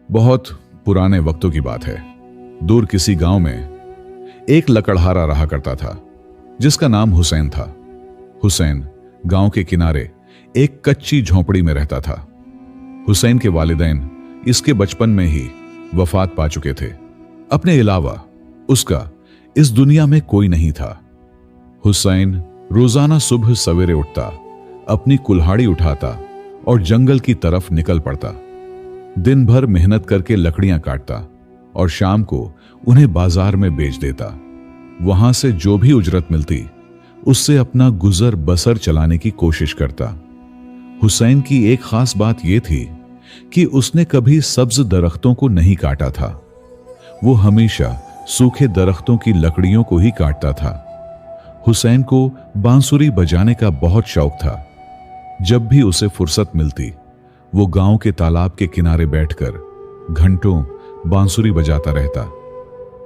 बहुत पुराने वक्तों की बात है। दूर किसी गांव में एक लकड़हारा रहा करता था जिसका नाम हुसैन था। हुसैन गांव के किनारे एक कच्ची झोंपड़ी में रहता था। हुसैन के वालिदैन इसके बचपन में ही वफात पा चुके थे। अपने अलावा उसका इस दुनिया में कोई नहीं था। हुसैन रोजाना सुबह सवेरे उठता, अपनी कुल्हाड़ी उठाता और जंगल की तरफ निकल पड़ता। दिन भर मेहनत करके लकड़ियां काटता और शाम को उन्हें बाजार में बेच देता। वहां से जो भी उजरत मिलती उससे अपना गुजर बसर चलाने की कोशिश करता। हुसैन की एक खास बात यह थी कि उसने कभी सब्ज दरख्तों को नहीं काटा था। वो हमेशा सूखे दरख्तों की लकड़ियों को ही काटता था। हुसैन को बांसुरी बजाने का बहुत शौक था। जब भी उसे फुर्सत मिलती वो गांव के तालाब के किनारे बैठकर घंटों बांसुरी बजाता रहता।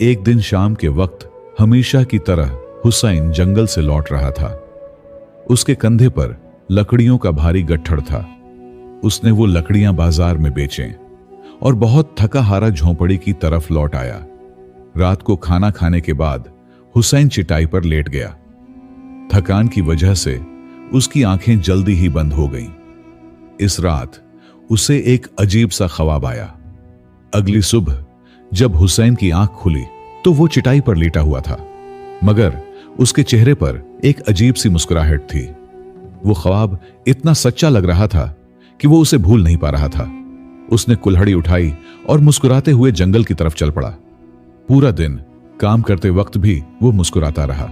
एक दिन शाम के वक्त हमेशा की तरह हुसैन जंगल से लौट रहा था। उसके कंधे पर लकड़ियों का भारी गट्ठड़ था। उसने वो लकड़ियां बाजार में बेचें और बहुत थका हारा झोंपड़ी की तरफ लौट आया। रात को खाना खाने के बाद हुसैन चिटाई पर लेट गया। थकान की वजह से उसकी आंखें जल्दी ही बंद हो गईं। इस रात उसे एक अजीब सा ख्वाब आया। अगली सुबह जब हुसैन की आंख खुली तो वो चिटाई पर लेटा हुआ था, मगर उसके चेहरे पर एक अजीब सी मुस्कुराहट थी। वो ख्वाब इतना सच्चा लग रहा था कि वो उसे भूल नहीं पा रहा था। उसने कुल्हाड़ी उठाई और मुस्कुराते हुए जंगल की तरफ चल पड़ा। पूरा दिन काम करते वक्त भी वो मुस्कुराता रहा।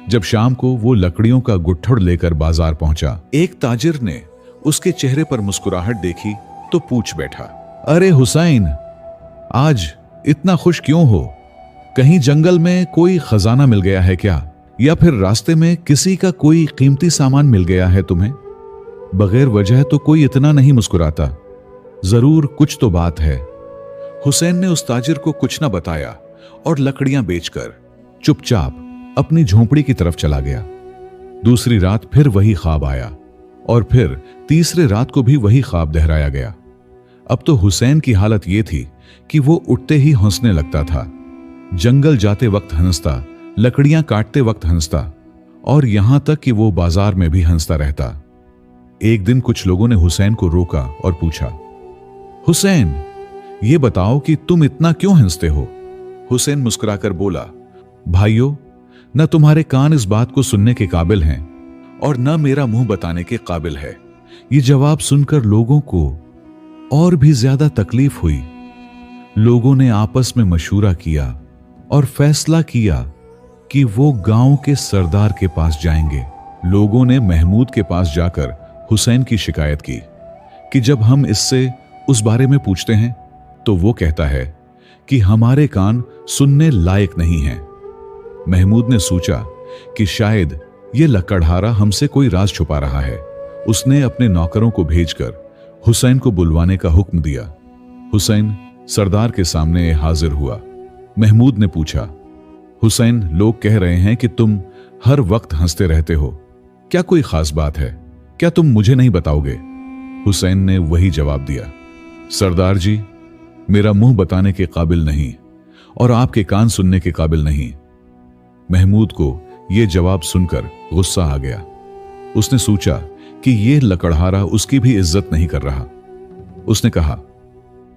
जब शाम को वो लकड़ियों का गुट्ठड़ लेकर बाजार पहुंचा, एक ताजिर ने उसके चेहरे पर मुस्कुराहट देखी तो पूछ बैठा, अरे हुसैन, आज इतना खुश क्यों हो? कहीं जंगल में कोई खजाना मिल गया है क्या? या फिर रास्ते में किसी का कोई कीमती सामान मिल गया है तुम्हें? बगैर वजह तो कोई इतना नहीं मुस्कुराता। जरूर कुछ तो बात है। हुसैन ने उस ताजिर को कुछ ना बताया और लकड़ियां बेचकर चुपचाप अपनी झोंपड़ी की तरफ चला गया। दूसरी रात फिर वही ख्वाब आया और फिर तीसरे रात को भी वही ख्वाब दोहराया गया। अब तो हुसैन की हालत यह थी कि वो उठते ही हंसने लगता था। जंगल जाते वक्त हंसता, लकड़ियां काटते वक्त हंसता और यहां तक कि वो बाजार में भी हंसता रहता। एक दिन कुछ लोगों ने हुसैन को रोका और पूछा, हुसैन, ये बताओ कि तुम इतना क्यों हंसते हो? हुसैन मुस्कुराकर बोला, भाइयों, न तुम्हारे कान इस बात को सुनने के काबिल हैं और न मेरा मुंह बताने के काबिल है। ये जवाब सुनकर लोगों को और भी ज्यादा तकलीफ हुई। लोगों ने आपस में मशूरा किया और फैसला किया कि वो गांव के सरदार के पास जाएंगे। लोगों ने महमूद के पास जाकर हुसैन की शिकायत की कि जब हम इससे उस बारे में पूछते हैं तो वो कहता है कि हमारे कान सुनने लायक नहीं हैं। महमूद ने सोचा कि शायद ये लकड़हारा हमसे कोई राज छुपा रहा है। उसने अपने नौकरों को भेजकर हुसैन को बुलवाने का हुक्म दिया। हुसैन सरदार के सामने हाजिर हुआ। महमूद ने पूछा, हुसैन, लोग कह रहे हैं कि तुम हर वक्त हंसते रहते हो। क्या कोई खास बात है? क्या तुम मुझे नहीं बताओगे? हुसैन ने वही जवाब दिया, सरदार जी, मेरा मुंह बताने के काबिल नहीं और आपके कान सुनने के काबिल नहीं। महमूद को यह जवाब सुनकर गुस्सा आ गया। उसने सोचा कि यह लकड़हारा उसकी भी इज्जत नहीं कर रहा। उसने कहा,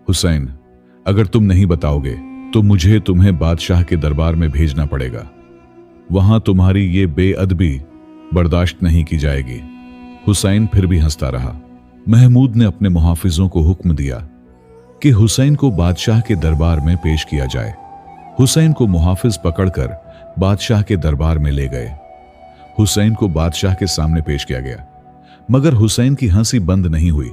हुसैन, अगर तुम नहीं बताओगे तो मुझे तुम्हें बादशाह के दरबार में भेजना पड़ेगा। वहां तुम्हारी ये बेअदबी बर्दाश्त नहीं की जाएगी। हुसैन फिर भी हंसता रहा। महमूद ने अपने मुहाफिजों को हुक्म दिया कि हुसैन को बादशाह के दरबार में पेश किया जाए। हुसैन को मुहाफिज पकड़कर बादशाह के दरबार में ले गए। हुसैन को बादशाह के सामने पेश किया गया, मगर हुसैन की हंसी बंद नहीं हुई।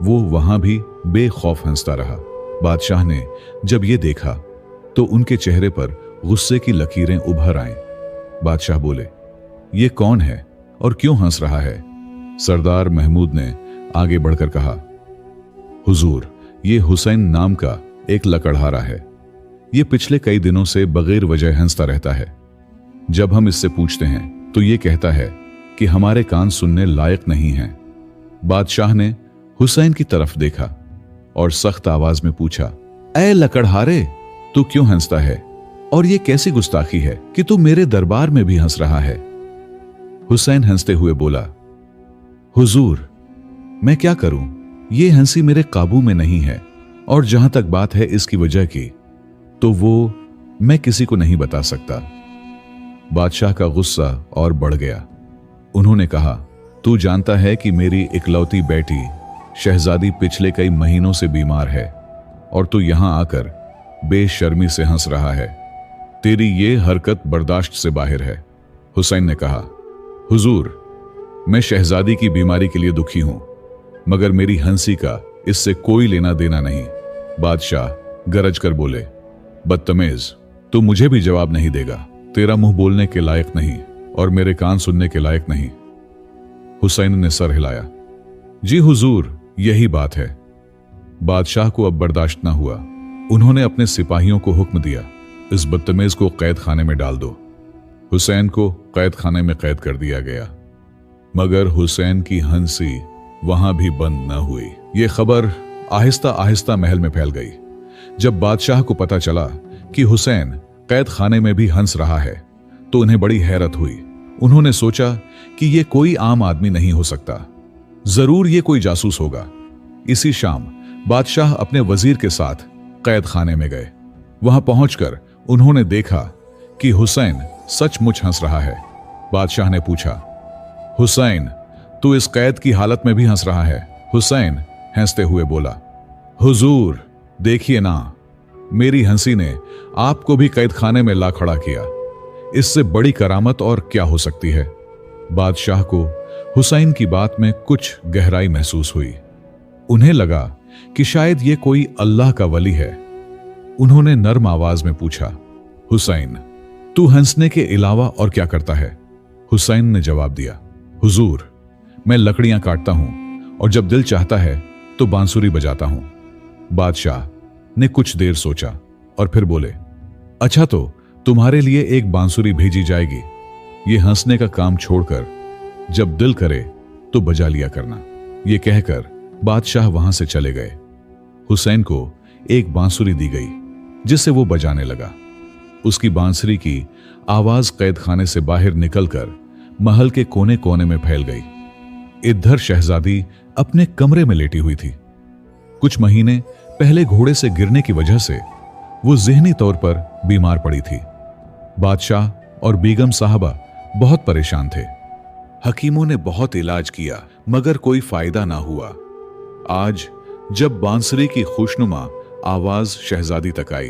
वो वहां भी बेखौफ हंसता रहा। बादशाह ने जब ये देखा तो उनके चेहरे पर गुस्से की लकीरें उभर आईं। बादशाह बोले, ये कौन है और क्यों हंस रहा है? सरदार महमूद ने आगे बढ़कर कहा, हुजूर, ये हुसैन नाम का एक लकड़हारा है। ये पिछले कई दिनों से बगैर वजह हंसता रहता है। जब हम इससे पूछते हैं तो ये कहता है कि हमारे कान सुनने लायक नहीं हैं। बादशाह ने हुसैन की तरफ देखा और सख्त आवाज में पूछा, ऐ लकड़हारे, तू क्यों हंसता है? और ये कैसी गुस्ताखी है कि तू मेरे दरबार में भी हंस रहा है? हुसैन हंसते हुए बोला, हुजूर, मैं क्या करूं, ये हंसी मेरे काबू में नहीं है, और जहां तक बात है इसकी वजह की, तो वो मैं किसी को नहीं बता सकता। बादशाह का गुस्सा और बढ़ गया। उन्होंने कहा, तू जानता है कि मेरी इकलौती बेटी शहजादी पिछले कई महीनों से बीमार है, और तू यहां आकर बेशर्मी से हंस रहा है। तेरी ये हरकत बर्दाश्त से बाहर है। हुसैन ने कहा, हुजूर, मैं शहजादी की बीमारी के लिए दुखी हूं, मगर मेरी हंसी का इससे कोई लेना देना नहीं। बादशाह गरज कर बोले, बदतमीज, तू मुझे भी जवाब नहीं देगा। तेरा मुंह बोलने के लायक नहीं और मेरे कान सुनने के लायक नहीं। हुसैन ने सर हिलाया। जी हुजूर, यही बात है। बादशाह को अब बर्दाश्त न हुआ। उन्होंने अपने सिपाहियों को हुक्म दिया, इस बदतमीज को कैद खाने में डाल दो। हुसैन को कैद खाने में कैद कर दिया गया, मगर हुसैन की हंसी वहां भी बंद न हुई। यह खबर आहिस्ता आहिस्ता महल में फैल गई। जब बादशाह को पता चला कि हुसैन कैद खाने में भी हंस रहा है, तो उन्हें बड़ी हैरत हुई। उन्होंने सोचा कि यह कोई आम आदमी नहीं हो सकता, जरूर यह कोई जासूस होगा। इसी शाम बादशाह अपने वजीर के साथ कैद खाने में गए। वहां पहुंचकर उन्होंने देखा कि हुसैन सचमुच हंस रहा है। बादशाह ने पूछा, हुसैन, तू इस कैद की हालत में भी हंस रहा है? हुसैन हंसते हुए बोला, हुजूर, देखिए ना, मेरी हंसी ने आपको भी कैद खाने में ला खड़ा किया। इससे बड़ी करामत और क्या हो सकती है? बादशाह को हुसैन की बात में कुछ गहराई महसूस हुई। उन्हें लगा कि शायद ये कोई अल्लाह का वली है। उन्होंने नर्म आवाज में पूछा, हुसैन, तू हंसने के अलावा और क्या करता है? हुसैन ने जवाब दिया, हुजूर, मैं लकड़ियां काटता हूं और जब दिल चाहता है तो बांसुरी बजाता हूं। बादशाह ने कुछ देर सोचा और फिर बोले, अच्छा, तो तुम्हारे लिए एक बांसुरी भेजी जाएगी। ये हंसने का काम छोड़कर जब दिल करे तो बजा लिया करना। ये कहकर बादशाह वहां से चले गए। हुसैन को एक बांसुरी दी गई जिसे वो बजाने लगा। उसकी बांसुरी की आवाज कैद खाने से बाहर निकलकर महल के कोने कोने में फैल गई। इधर शहजादी अपने कमरे में लेटी हुई थी। कुछ महीने पहले घोड़े से गिरने की वजह से वो ज़हनी तौर पर बीमार पड़ी थी। बादशाह और बेगम साहबा बहुत परेशान थे। हकीमों ने बहुत इलाज किया, मगर कोई फायदा ना हुआ। आज जब बांसुरी की खुशनुमा आवाज शहजादी तक आई,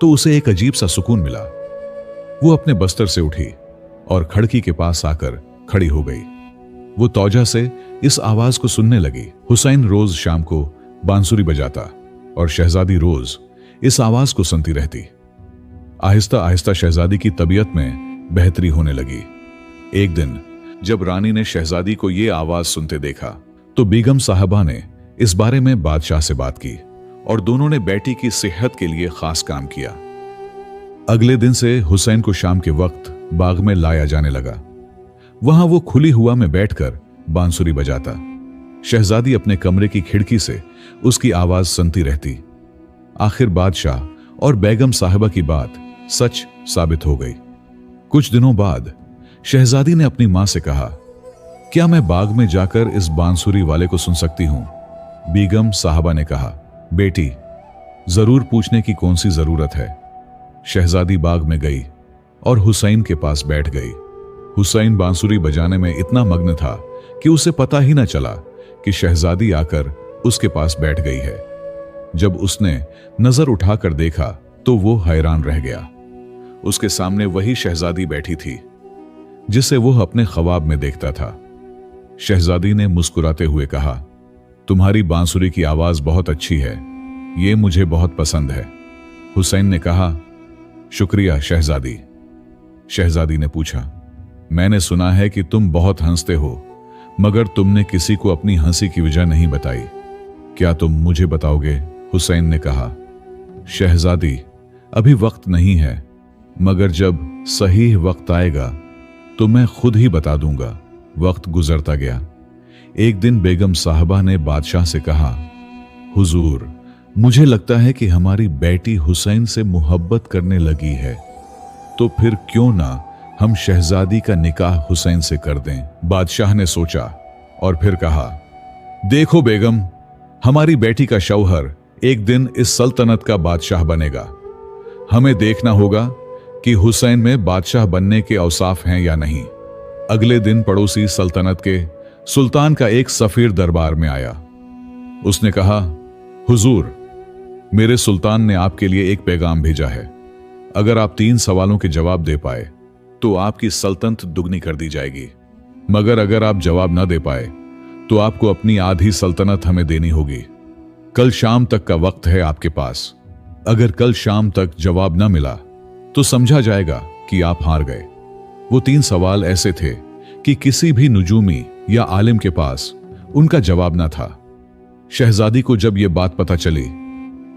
तो उसे एक अजीब सा सुकून मिला। वो अपने बस्तर से उठी और खिड़की के पास आकर खड़ी हो गई। वो तौजा से इस आवाज को सुनने लगी। हुसैन रोज शाम को बांसुरी बजाता और शहजादी रोज इस आवाज को सुनती रहती। आहिस्ता आहिस्ता शहजादी की तबीयत में बेहतरी होने लगी। एक दिन जब रानी ने शहजादी को यह आवाज सुनते देखा, तो बेगम साहबा ने इस बारे में बादशाह से बात की और दोनों ने बेटी की सेहत के लिए खास काम किया। अगले दिन से हुसैन को शाम के वक्त बाग में लाया जाने लगा। वहां वो खुली हुआ में बैठकर बांसुरी बजाता। शहजादी अपने कमरे की खिड़की से उसकी आवाज सुनती रहती। आखिर बादशाह और बेगम साहिबा की बात सच साबित हो गई। कुछ दिनों बाद शहजादी ने अपनी मां से कहा, क्या मैं बाग में जाकर इस बांसुरी वाले को सुन सकती हूं? बेगम साहबा ने कहा, बेटी, जरूर, पूछने की कौन सी जरूरत है। शहजादी बाग में गई और हुसैन के पास बैठ गई। हुसैन बांसुरी बजाने में इतना मग्न था कि उसे पता ही न चला कि शहजादी आकर उसके पास बैठ गई है। जब उसने नजर उठाकर देखा तो वो हैरान रह गया। उसके सामने वही शहजादी बैठी थी जिसे वो अपने ख्वाब में देखता था। शहजादी ने मुस्कुराते हुए कहा, तुम्हारी बांसुरी की आवाज बहुत अच्छी है, ये मुझे बहुत पसंद है। हुसैन ने कहा, शुक्रिया शहजादी। शहजादी ने पूछा, मैंने सुना है कि तुम बहुत हंसते हो, मगर तुमने किसी को अपनी हंसी की वजह नहीं बताई। क्या तुम मुझे बताओगे? हुसैन ने कहा, शहजादी, अभी वक्त नहीं है, मगर जब सही वक्त आएगा तो मैं खुद ही बता दूंगा। वक्त गुजरता गया। एक दिन बेगम साहबा ने बादशाह से कहा, हुजूर, मुझे लगता है कि हमारी बेटी हुसैन से मोहब्बत करने लगी है, तो फिर क्यों ना हम शहजादी का निकाह हुसैन से कर दें। बादशाह ने सोचा और फिर कहा, देखो बेगम, हमारी बेटी का शौहर एक दिन इस सल्तनत का बादशाह बनेगा। हमें देखना होगा कि हुसैन में बादशाह बनने के औसाफ हैं या नहीं। अगले दिन पड़ोसी सल्तनत के सुल्तान का एक सफीर दरबार में आया। उसने कहा, हुजूर, मेरे सुल्तान ने आपके लिए एक पैगाम भेजा है। अगर आप 3 सवालों के जवाब दे पाए तो आपकी सल्तनत दुगनी कर दी जाएगी, मगर अगर आप जवाब न दे पाए तो आपको अपनी आधी सल्तनत हमें देनी होगी। कल शाम तक का वक्त है आपके पास। अगर कल शाम तक जवाब न मिला तो समझा जाएगा कि आप हार गए। वो 3 सवाल ऐसे थे कि किसी भी नुजूमी या आलिम के पास उनका जवाब न था। शहजादी को जब यह बात पता चली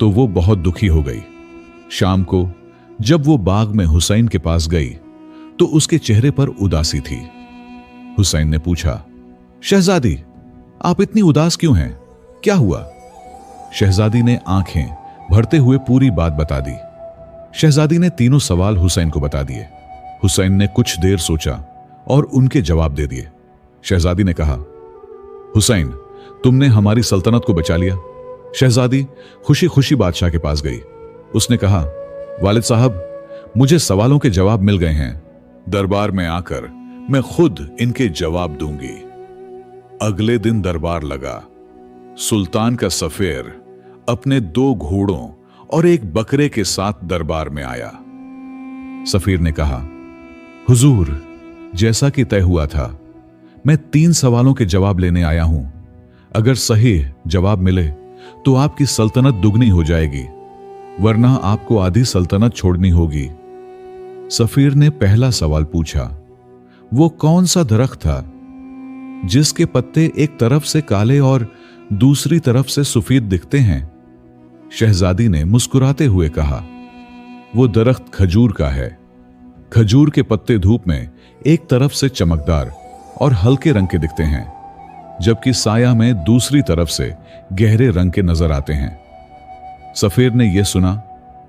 तो वो बहुत दुखी हो गई। शाम को जब वो बाग में हुसैन के पास गई तो उसके चेहरे पर उदासी थी। हुसैन ने पूछा, शहजादी, आप इतनी उदास क्यों हैं? क्या हुआ? शहजादी ने आंखें भरते हुए पूरी बात बता दी। शहजादी ने तीनों सवाल हुसैन को बता दिए। हुसैन ने कुछ देर सोचा और उनके जवाब दे दिए। शहजादी ने कहा, हुसैन, तुमने हमारी सल्तनत को बचा लिया। शहजादी खुशी खुशी बादशाह के पास गई। उसने कहा, वालिद साहब, मुझे सवालों के जवाब मिल गए हैं। दरबार में आकर मैं खुद इनके जवाब दूंगी। अगले दिन दरबार लगा। सुल्तान का सफेर अपने 2 घोड़ों और एक बकरे के साथ दरबार में आया। सफीर ने कहा, हुजूर, जैसा कि तय हुआ था, मैं 3 सवालों के जवाब लेने आया हूं। अगर सही जवाब मिले तो आपकी सल्तनत दुगनी हो जाएगी, वरना आपको आधी सल्तनत छोड़नी होगी। सफीर ने पहला सवाल पूछा, वो कौन सा दरख्त था जिसके पत्ते एक तरफ से काले और दूसरी तरफ से सफेद दिखते हैं? शहजादी ने मुस्कुराते हुए कहा, वो दरख्त खजूर का है। खजूर के पत्ते धूप में एक तरफ से चमकदार और हल्के रंग के दिखते हैं, जबकि साया में दूसरी तरफ से गहरे रंग के नजर आते हैं। सफेर ने यह सुना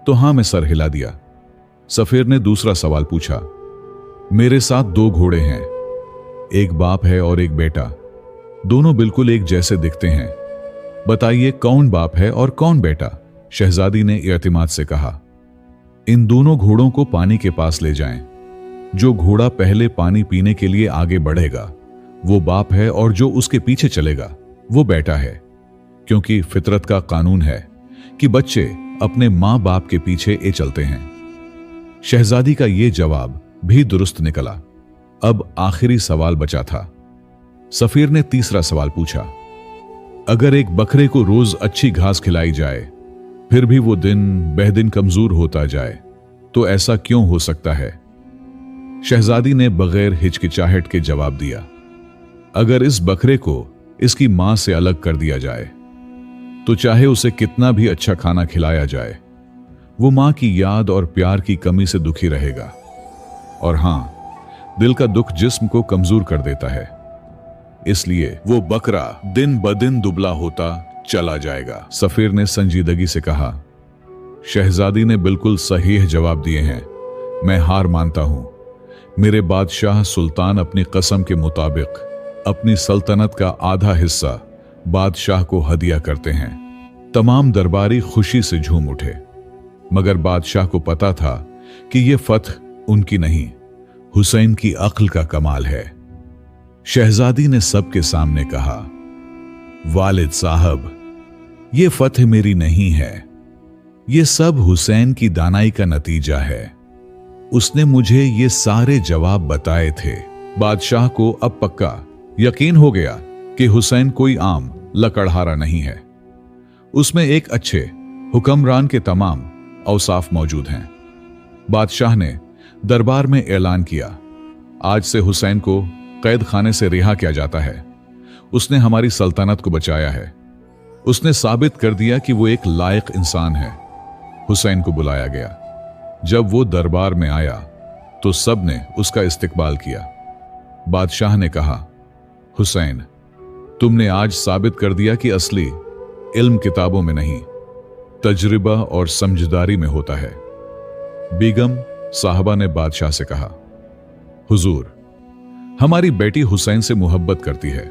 तो हां में सर हिला दिया। सफेर ने दूसरा सवाल पूछा, मेरे साथ 2 घोड़े हैं, एक बाप है और एक बेटा। दोनों बिल्कुल एक जैसे दिखते हैं। बताइए कौन बाप है और कौन बेटा? शहजादी ने इत्मीनान से कहा, इन दोनों घोड़ों को पानी के पास ले जाएं। जो घोड़ा पहले पानी पीने के लिए आगे बढ़ेगा वो बाप है और जो उसके पीछे चलेगा वो बेटा है, क्योंकि फितरत का कानून है कि बच्चे अपने मां बाप के पीछे चलते हैं। शहजादी का यह जवाब भी दुरुस्त निकला। अब आखिरी सवाल बचा था। सफीर ने तीसरा सवाल पूछा, अगर एक बकरे को रोज अच्छी घास खिलाई जाए फिर भी वो दिन बह दिन कमजोर होता जाए, तो ऐसा क्यों हो सकता है? शहजादी ने बगैर हिचकिचाहट के जवाब दिया, अगर इस बकरे को इसकी मां से अलग कर दिया जाए तो चाहे उसे कितना भी अच्छा खाना खिलाया जाए, वो मां की याद और प्यार की कमी से दुखी रहेगा। और हां, दिल का दुख जिस्म को कमजोर कर देता है, इसलिए वो बकरा दिन ब दिन दुबला होता चला जाएगा। सफीर ने संजीदगी से कहा, शहजादी ने बिल्कुल सही जवाब दिए हैं। मैं हार मानता हूं। मेरे बादशाह सुल्तान अपनी कसम के मुताबिक अपनी सल्तनत का आधा हिस्सा बादशाह को हदिया करते हैं। तमाम दरबारी खुशी से झूम उठे, मगर बादशाह को पता था कि यह फतह उनकी नहीं, हुसैन की अक्ल का कमाल है। शहजादी ने सबके सामने कहा, वालिद साहब, यह फतह मेरी नहीं है, यह सब हुसैन की दानाई का नतीजा है। उसने मुझे ये सारे जवाब बताए थे। बादशाह को अब पक्का यकीन हो गया कि हुसैन कोई आम लकड़हारा नहीं है। उसमें एक अच्छे हुक्मरान के तमाम औसाफ मौजूद हैं। बादशाह ने दरबार में ऐलान किया, आज से हुसैन को कैद खाने से रिहा किया जाता है। उसने हमारी सल्तनत को बचाया है। उसने साबित कर दिया कि वो एक लायक इंसान है। हुसैन को बुलाया गया। जब वो दरबार में आया तो सब ने उसका इस्तकबाल किया। बादशाह ने कहा, हुसैन, तुमने आज साबित कर दिया कि असली इल्म किताबों में नहीं तजर्बा और समझदारी में होता है। बेगम साहबा ने बादशाह से कहा, हुजूर, हमारी बेटी हुसैन से मोहब्बत करती है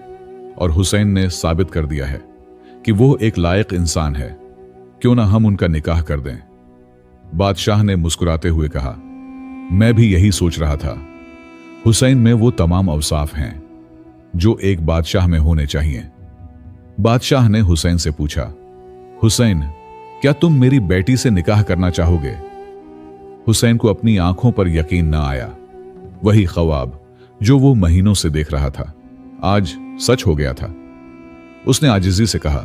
और हुसैन ने साबित कर दिया है कि वो एक लायक इंसान है, क्यों ना हम उनका निकाह कर दें। बादशाह ने मुस्कुराते हुए कहा, मैं भी यही सोच रहा था। हुसैन में वो तमाम अवसाफ हैं जो एक बादशाह में होने चाहिए। बादशाह ने हुसैन से पूछा, हुसैन, क्या तुम मेरी बेटी से निकाह करना चाहोगे? हुसैन को अपनी आंखों पर यकीन न आया। वही ख्वाब जो वो महीनों से देख रहा था आज सच हो गया था। उसने आजिजी से कहा,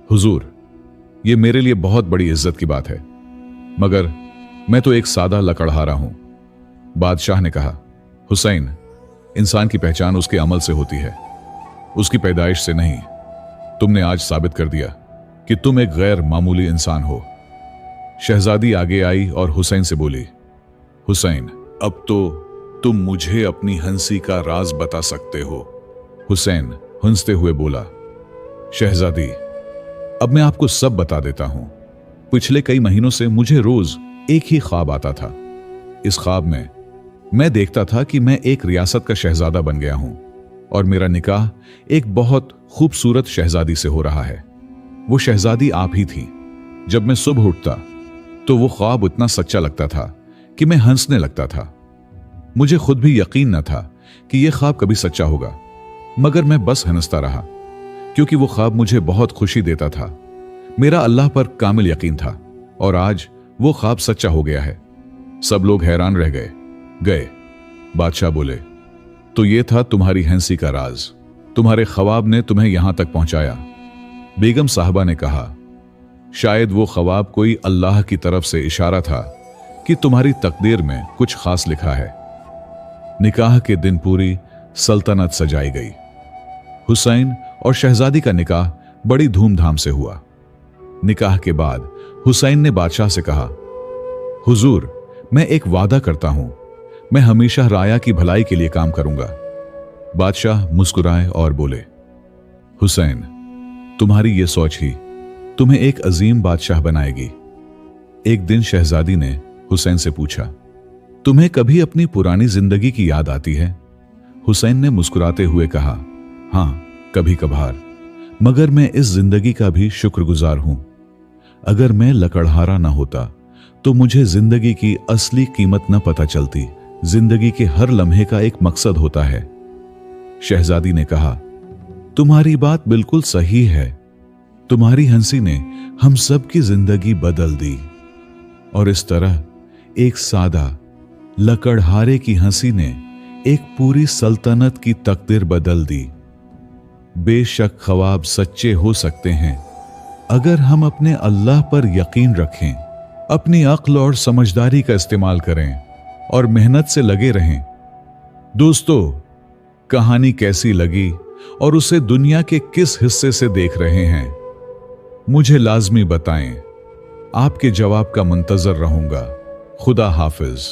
हुजूर, ये मेरे लिए बहुत बड़ी इज्जत की बात है, मगर मैं तो एक सादा लकड़हारा हूं। बादशाह ने कहा, हुसैन, इंसान की पहचान उसके अमल से होती है, उसकी पैदाइश से नहीं। तुमने आज साबित कर दिया कि तुम एक गैर मामूली इंसान हो। शहजादी आगे आई और हुसैन से बोली, हुसैन, अब तो तुम मुझे अपनी हंसी का राज बता सकते हो। हुसैन हंसते हुए बोला, शहजादी, अब मैं आपको सब बता देता हूं। पिछले कई महीनों से मुझे रोज एक ही ख्वाब आता था। इस ख्वाब में मैं देखता था कि मैं एक रियासत का शहजादा बन गया हूं और मेरा निकाह एक बहुत खूबसूरत शहजादी से हो रहा है। वो शहजादी आप ही थी। जब मैं सुबह उठता तो वो ख्वाब इतना सच्चा लगता था कि मैं हंसने लगता था। मुझे खुद भी यकीन न था कि यह ख्वाब कभी सच्चा होगा, मगर मैं बस हंसता रहा क्योंकि वो ख्वाब मुझे बहुत खुशी देता था। मेरा अल्लाह पर कामिल यकीन था और आज वो ख्वाब सच्चा हो गया है। सब लोग हैरान रह गए। बादशाह बोले, तो ये था तुम्हारी हंसी का राज, तुम्हारे ख्वाब ने तुम्हें यहां तक पहुंचाया। बेगम साहबा ने कहा, शायद वो ख्वाब कोई अल्लाह की तरफ से इशारा था कि तुम्हारी तकदीर में कुछ खास लिखा है। निकाह के दिन पूरी सल्तनत सजाई गई। हुसैन और शहजादी का निकाह बड़ी धूमधाम से हुआ। निकाह के बाद हुसैन ने बादशाह से कहा, हुजूर, मैं एक वादा करता हूं, मैं हमेशा राया की भलाई के लिए काम करूंगा। बादशाह मुस्कुराए और बोले, हुसैन, तुम्हारी ये सोच ही तुम्हें एक अजीम बादशाह बनाएगी। एक दिन शहजादी ने हुसैन से पूछा, तुम्हें कभी अपनी पुरानी जिंदगी की याद आती है? हुसैन ने मुस्कुराते हुए कहा, हां, कभी कभार, मगर मैं इस जिंदगी का भी शुक्रगुजार हूं। अगर मैं लकड़हारा ना होता तो मुझे जिंदगी की असली कीमत न पता चलती। जिंदगी के हर लम्हे का एक मकसद होता है। शहजादी ने कहा, तुम्हारी बात बिल्कुल सही है। तुम्हारी हंसी ने हम सब की जिंदगी बदल दी। और इस तरह एक सादा लकड़हारे की हंसी ने एक पूरी सल्तनत की तकदीर बदल दी। बेशक ख्वाब सच्चे हो सकते हैं अगर हम अपने अल्लाह पर यकीन रखें, अपनी अक्ल और समझदारी का इस्तेमाल करें और मेहनत से लगे रहें। दोस्तों, कहानी कैसी लगी और उसे दुनिया के किस हिस्से से देख रहे हैं, मुझे लाजमी बताएं। आपके जवाब का मुंतजर रहूंगा। खुदा हाफिज।